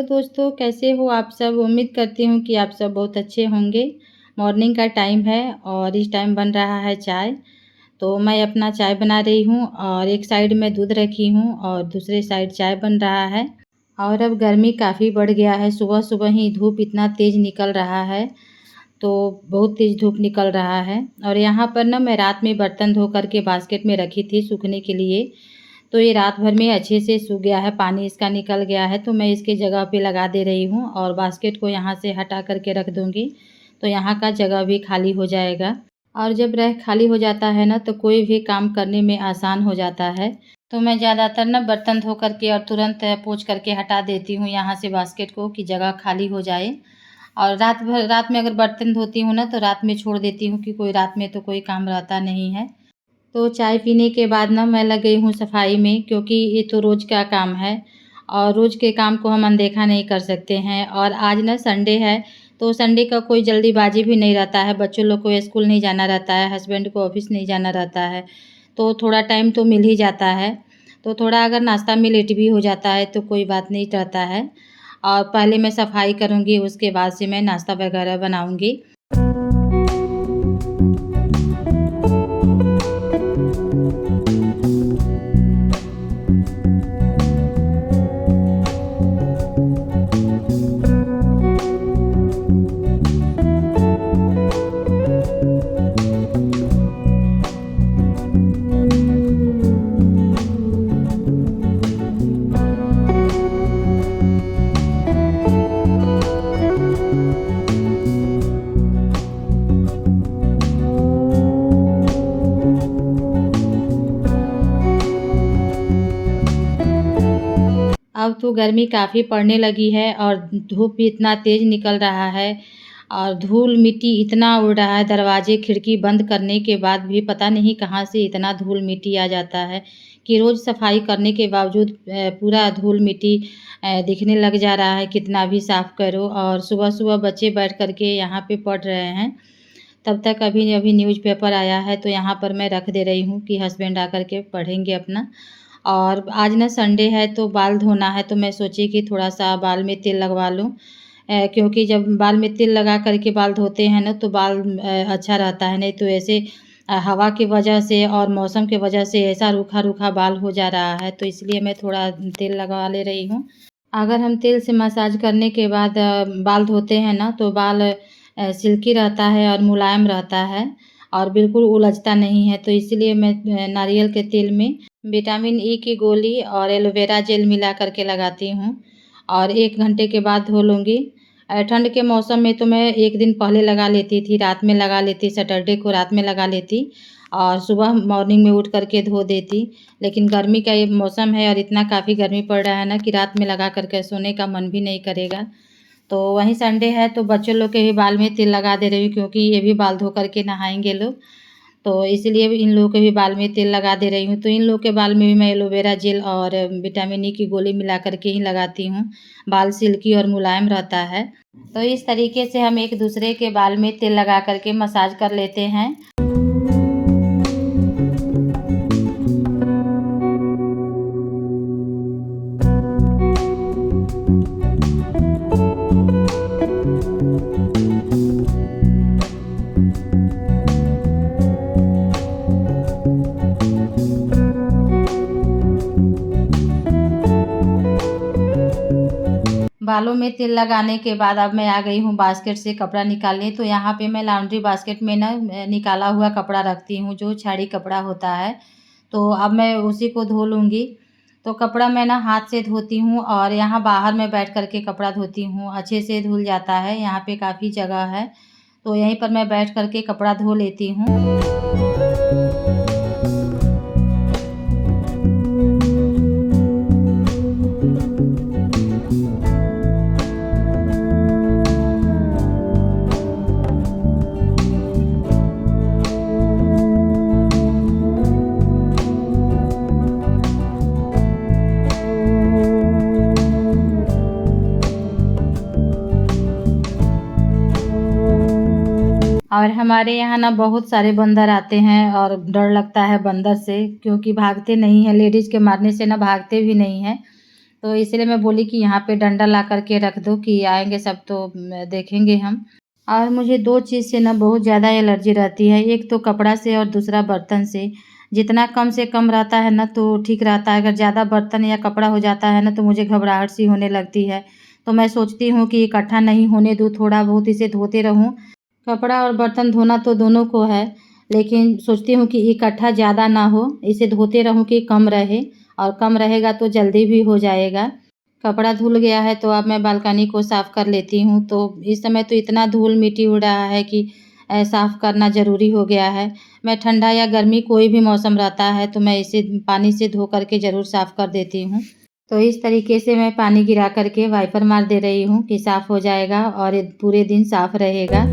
दोस्तों, कैसे हो आप सब? उम्मीद करती हूँ कि आप सब बहुत अच्छे होंगे। मॉर्निंग का टाइम है और इस टाइम बन रहा है चाय। तो मैं अपना चाय बना रही हूँ और एक साइड में दूध रखी हूँ और दूसरे साइड चाय बन रहा है। और अब गर्मी काफ़ी बढ़ गया है, सुबह-सुबह ही धूप इतना तेज़ निकल रहा है, तो बहुत तेज़ धूप निकल रहा है। और यहाँ पर ना मैं रात में बर्तन धो कर के बास्केट में रखी थी सूखने के लिए। तो ये रात भर में अच्छे से सूख गया है, पानी इसका निकल गया है, तो मैं इसकी जगह पे लगा दे रही हूँ और बास्केट को यहाँ से हटा कर के रख दूँगी, तो यहाँ का जगह भी खाली हो जाएगा। और जब रैक खाली हो जाता है ना, तो कोई भी काम करने में आसान हो जाता है। तो मैं ज़्यादातर ना बर्तन धो कर के और तुरंत पोंछ करके हटा देती हूँ यहाँ से बास्केट को कि जगह खाली हो जाए। और रात में अगर बर्तन धोती हूँ ना, तो रात में छोड़ देती हूँ कि कोई रात में तो कोई काम रहता नहीं है। तो चाय पीने के बाद ना मैं लग गई हूँ सफाई में, क्योंकि ये तो रोज़ का काम है और रोज़ के काम को हम अनदेखा नहीं कर सकते हैं। और आज ना संडे है, तो संडे का कोई जल्दीबाजी भी नहीं रहता है, बच्चों लोग को स्कूल नहीं जाना रहता है, हस्बैंड को ऑफिस नहीं जाना रहता है, तो थोड़ा टाइम तो मिल ही जाता है। तो थोड़ा अगर नाश्ता में लेट भी हो जाता है तो कोई बात नहीं रहता है। और पहले मैं सफाई करूँगी, उसके बाद से मैं नाश्ता वगैरह बनाऊँगी। अब तो गर्मी काफ़ी पड़ने लगी है और धूप भी इतना तेज़ निकल रहा है और धूल-मिट्टी इतना उड़ रहा है, दरवाजे खिड़की बंद करने के बाद भी पता नहीं कहाँ से इतना धूल-मिट्टी आ जाता है कि रोज़ सफाई करने के बावजूद पूरा धूल-मिट्टी दिखने लग जा रहा है, कितना भी साफ़ करो। और सुबह-सुबह बच्चे बैठ कर के यहाँ पे पढ़ रहे हैं, तब तक अभी न्यूज़पेपर आया है, तो यहाँ पर मैं रख दे रही हूँ कि हस्बैंड आकर के पढ़ेंगे अपना। और आज ना संडे है, तो बाल धोना है, तो मैं सोची कि थोड़ा-सा बाल में तेल लगवा लूँ। क्योंकि जब बाल में तेल लगा कर के बाल धोते हैं ना, तो बाल अच्छा रहता है, नहीं तो ऐसे हवा की वजह से और मौसम की वजह से ऐसा रूखा-रूखा बाल हो जा रहा है, तो इसलिए मैं थोड़ा तेल लगवा ले रही हूँ। अगर हम तेल से मसाज करने के बाद बाल धोते हैं ना, तो बाल सिल्की रहता है और मुलायम रहता है और बिल्कुल उलझता नहीं है। तो इसीलिए मैं नारियल के तेल में विटामिन ई की गोली और एलोवेरा जेल मिला कर के लगाती हूँ और 1 घंटे के बाद धो लूँगी। ठंड के मौसम में तो मैं 1 दिन पहले लगा लेती थी, रात में लगा लेती, सैटरडे को रात में लगा लेती और सुबह मॉर्निंग में उठ कर के धो देती। लेकिन गर्मी का ये मौसम है और इतना काफ़ी गर्मी पड़ रहा है ना कि रात में लगा कर के सोने का मन भी नहीं करेगा। तो वहीं संडे है, तो बच्चों लोग के भी बाल में तेल लगा दे रही हूँ, क्योंकि ये भी बाल धो कर के नहाएँगे लोग। तो इसीलिए भी इन लोगों के भी बाल में तेल लगा दे रही हूँ। तो इन लोगों के बाल में भी मैं एलोवेरा जेल और विटामिन ई की गोली मिला कर के ही लगाती हूँ। बाल सिल्की और मुलायम रहता है। तो इस तरीके से हम एक-दूसरे के बाल में तेल लगा कर के मसाज कर लेते हैं। बालों में तेल लगाने के बाद अब मैं आ गई हूँ बास्केट से कपड़ा निकालने। तो यहाँ पे मैं लॉन्ड्री बास्केट में ना निकाला हुआ कपड़ा रखती हूँ, जो छाड़ी कपड़ा होता है। तो अब मैं उसी को धो लूँगी। तो कपड़ा मैं ना हाथ से धोती हूँ और यहाँ बाहर मैं बैठ कर के कपड़ा धोती हूँ, अच्छे से धुल जाता है। यहाँ पे काफ़ी जगह है, तो यहीं पर मैं बैठ कर के कपड़ा धो लेती हूँ। और हमारे यहाँ ना बहुत सारे बंदर आते हैं और डर लगता है बंदर से, क्योंकि भागते नहीं हैं, लेडीज़ के मारने से ना भागते भी नहीं हैं। तो इसलिए मैं बोली कि यहाँ पे डंडा ला कर के रख दो कि आएँगे सब तो देखेंगे हम। और मुझे 2 चीज़ से ना बहुत ज़्यादा एलर्जी रहती है, एक तो कपड़ा से और दूसरा बर्तन से। जितना कम से कम रहता है ना तो ठीक रहता है, अगर ज़्यादा बर्तन या कपड़ा हो जाता है ना तो मुझे घबराहट सी होने लगती है। तो मैं सोचती हूँ कि इकट्ठा नहीं होने दूँ, थोड़ा बहुत इसे धोते रहूँ। कपड़ा और बर्तन धोना तो दोनों को है, लेकिन सोचती हूँ कि इकट्ठा ज़्यादा ना हो, इसे धोते रहूँ कि कम रहे और कम रहेगा तो जल्दी भी हो जाएगा। कपड़ा धुल गया है तो अब मैं बालकनी को साफ़ कर लेती हूँ, तो इस समय तो इतना धूल-मिट्टी उड़ रहा है कि साफ़ करना ज़रूरी हो गया है। मैं ठंडा या गर्मी कोई भी मौसम रहता है तो मैं इसे पानी से धो कर के ज़रूर साफ़ कर देती हूँ। तो इस तरीके से मैं पानी गिरा कर के वाइपर मार दे रही हूँ कि साफ़ हो जाएगा और ये पूरे दिन साफ़ रहेगा।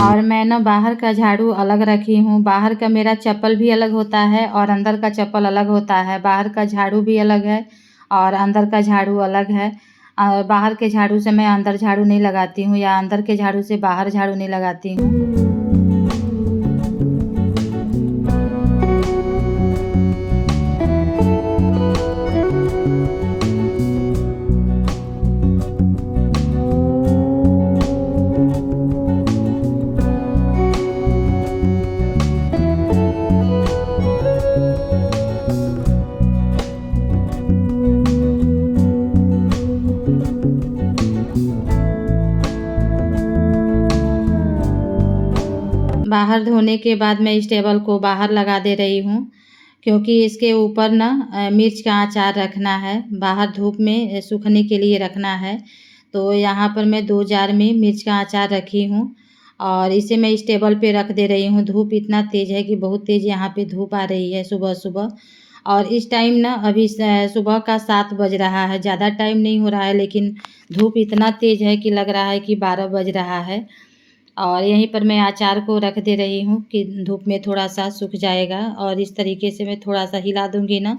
और मैं ना बाहर का झाड़ू अलग रखी हूँ, बाहर का मेरा चप्पल भी अलग होता है और अंदर का चप्पल अलग होता है। बाहर का झाड़ू भी अलग है और अंदर का झाड़ू अलग है। बाहर के झाड़ू से मैं अंदर झाड़ू नहीं लगाती हूँ या अंदर के झाड़ू से बाहर झाड़ू नहीं लगाती हूँ। बाहर धोने के बाद मैं इस टेबल को बाहर लगा दे रही हूँ, क्योंकि इसके ऊपर ना मिर्च का अचार रखना है, बाहर धूप में सूखने के लिए रखना है। तो यहाँ पर मैं 2 जार में मिर्च का अचार रखी हूँ और इसे मैं इस टेबल पे रख दे रही हूँ। धूप इतना तेज़ है कि बहुत तेज़ यहाँ पे धूप आ रही है सुबह-सुबह और इस टाइम ना अभी सुबह का 7 बज रहा है, ज़्यादा टाइम नहीं हो रहा है, लेकिन धूप इतना तेज़ है कि लग रहा है कि 12 बज रहा है। और यहीं पर मैं अचार को रख दे रही हूँ कि धूप में थोड़ा-सा सूख जाएगा और इस तरीके से मैं थोड़ा-सा हिला दूँगी ना,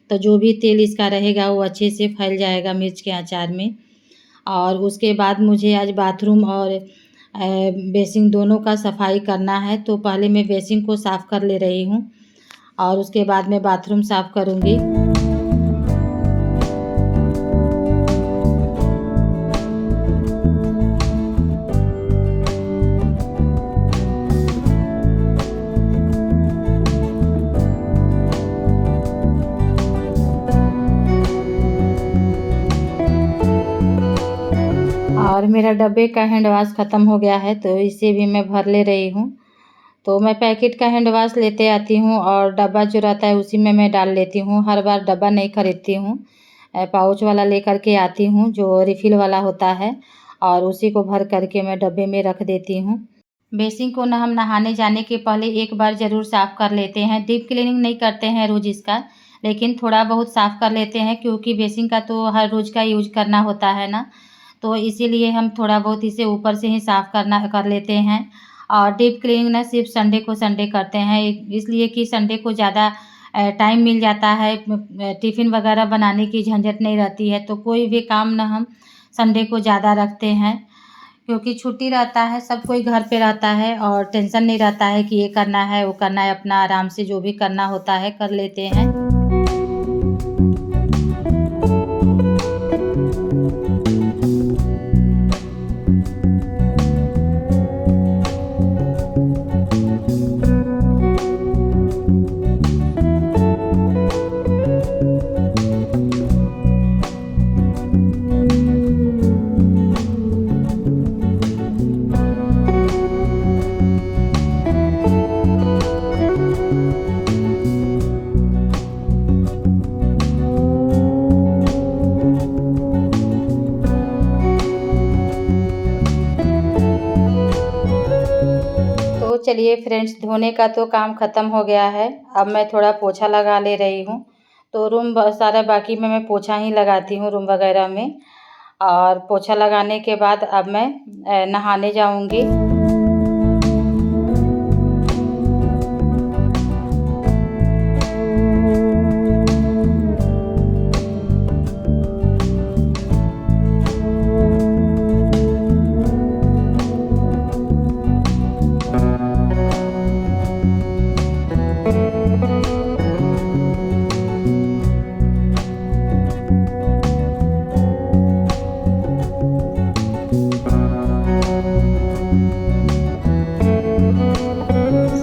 तो जो भी तेल इसका रहेगा वो अच्छे से फैल जाएगा मिर्च के अचार में। और उसके बाद मुझे आज बाथरूम और बेसिन दोनों का सफाई करना है, तो पहले मैं बेसिन को साफ़ कर ले रही हूँ और उसके बाद मैं बाथरूम साफ़ करूँगी। और मेरा डब्बे का हैंड वाश ख़त्म हो गया है, तो इसे भी मैं भर ले रही हूँ। तो मैं पैकेट का हैंड वाश लेते आती हूँ और डब्बा जो रहता है उसी में मैं डाल लेती हूँ। हर बार डब्बा नहीं खरीदती हूँ। पाउच वाला लेकर के आती हूँ जो रिफ़िल वाला होता है और उसी को भर कर के मैं डब्बे में रख देती हूँ। बेसिन को ना हम नहाने जाने के पहले एक बार ज़रूर साफ़ कर लेते हैं। डीप क्लीनिंग नहीं करते हैं रोज़ इसका, लेकिन थोड़ा बहुत साफ़ कर लेते हैं क्योंकि बेसिन का तो हर रोज़ का यूज़ करना होता है ना, तो इसीलिए हम थोड़ा बहुत इसे ऊपर से ही साफ़ करना कर लेते हैं। और डीप क्लीनिंग ना सिर्फ़ संडे को संडे करते हैं, इसलिए कि संडे को ज़्यादा टाइम मिल जाता है, टिफ़िन वगैरह बनाने की झंझट नहीं रहती है, तो कोई भी काम ना हम संडे को ज़्यादा रखते हैं। क्योंकि छुट्टी रहता है, सब कोई घर पे रहता है और टेंशन नहीं रहता है कि ये करना है, वो करना है, अपना आराम से जो भी करना होता है कर लेते हैं। तो चलिए फ्रेंड्स, धोने का तो काम ख़त्म हो गया है। अब मैं थोड़ा पोछा लगा ले रही हूँ। तो रूम सारा बाकी में मैं पोछा ही लगाती हूँ रूम वगैरह में। और पोछा लगाने के बाद अब मैं नहाने जाऊँगी।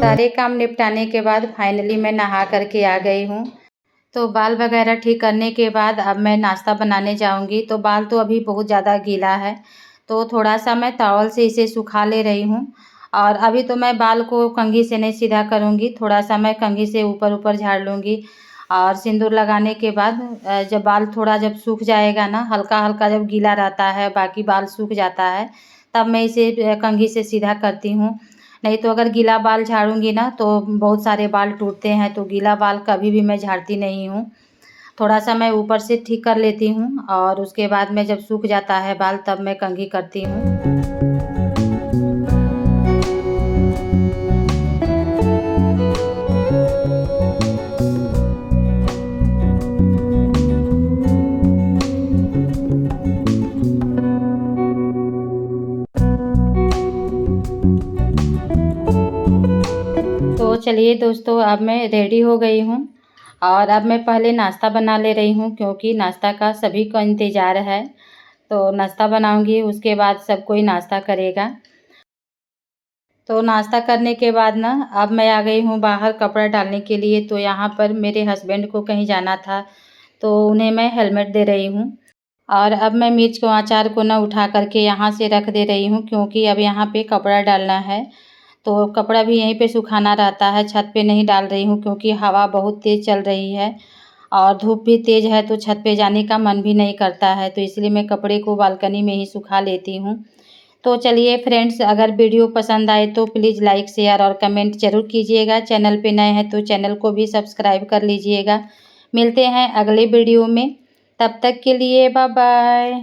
सारे काम निपटाने के बाद फाइनली मैं नहा करके आ गई हूँ। तो बाल वगैरह ठीक करने के बाद अब मैं नाश्ता बनाने जाऊँगी। तो बाल तो अभी बहुत ज़्यादा गीला है, तो थोड़ा-सा मैं टॉवल से इसे सुखा ले रही हूँ। और अभी तो मैं बाल को कंघी से नहीं सीधा करूँगी, थोड़ा-सा मैं कंघी से ऊपर-ऊपर झाड़ लूँगी। और सिंदूर लगाने के बाद जब बाल थोड़ा जब सूख जाएगा ना, हल्का-हल्का जब गीला रहता है, बाकी बाल सूख जाता है, तब मैं इसे कंघी से सीधा करती हूँ। नहीं तो अगर गीला बाल झाड़ूँगी ना तो बहुत सारे बाल टूटते हैं, तो गीला बाल कभी भी मैं झाड़ती नहीं हूँ। थोड़ा-सा मैं ऊपर से ठीक कर लेती हूँ और उसके बाद में जब सूख जाता है बाल तब मैं कंघी करती हूँ। तो चलिए दोस्तों, अब मैं रेडी हो गई हूँ और अब मैं पहले नाश्ता बना ले रही हूँ, क्योंकि नाश्ता का सभी को इंतज़ार है। तो नाश्ता बनाऊँगी, उसके बाद सब कोई नाश्ता करेगा। तो नाश्ता करने के बाद ना अब मैं आ गई हूँ बाहर कपड़ा डालने के लिए। तो यहाँ पर मेरे हस्बैंड को कहीं जाना था, तो उन्हें मैं हेलमेट दे रही हूँ। और अब मैं मिर्च को अचार को ना उठा करके यहाँ से रख दे रही हूँ, क्योंकि अब यहाँ पे कपड़ा डालना है। तो कपड़ा भी यहीं पे सुखाना रहता है, छत पे नहीं डाल रही हूँ, क्योंकि हवा बहुत तेज़ चल रही है और धूप भी तेज़ है, तो छत पे जाने का मन भी नहीं करता है। तो इसलिए मैं कपड़े को बालकनी में ही सुखा लेती हूँ। तो चलिए फ्रेंड्स, अगर वीडियो पसंद आए तो प्लीज़ लाइक, शेयर और कमेंट ज़रूर कीजिएगा। चैनल पे नए हैं तो चैनल को भी सब्सक्राइब कर लीजिएगा। मिलते हैं अगले वीडियो में, तब तक के लिए बाय बाय।